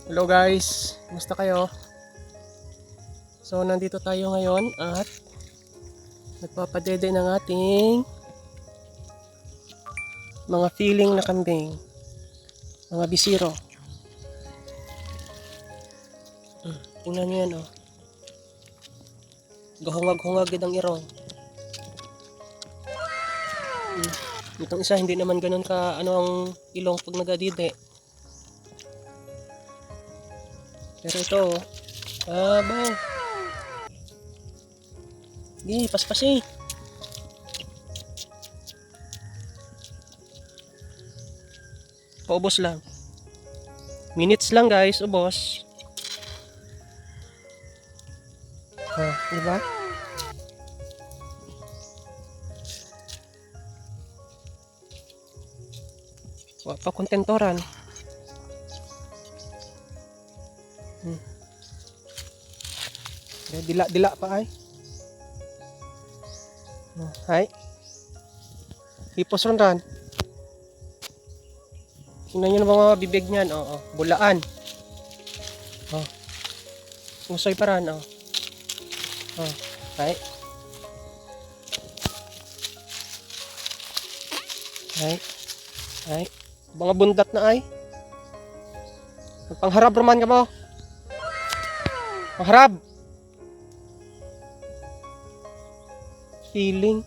Hello guys, kumusta kayo? So nandito tayo ngayon at nagpapadede ng ating mga feeling na kambing, mga bisiro. Tingnan nyo yan, oh. Gahungag-hungag ang irong. Itong isa hindi naman ganun ka ang ilong pag nagadide. Pero ito, abaw. Sige, paspas eh. Paubos lang. Minutes lang guys, ubos. Oh, diba? Wa pa kontentoran. Dila-dila pa ay. Hay. Hipos ron. Tingnan nyo ng mga bibig niyan. Oo, bulaan. Oh. Musoy pa ran. Oh. Oh. Hay. Hay. Hay. Mga bundat na ay. Pangharap roman ka mo. Pangharap. Feeling.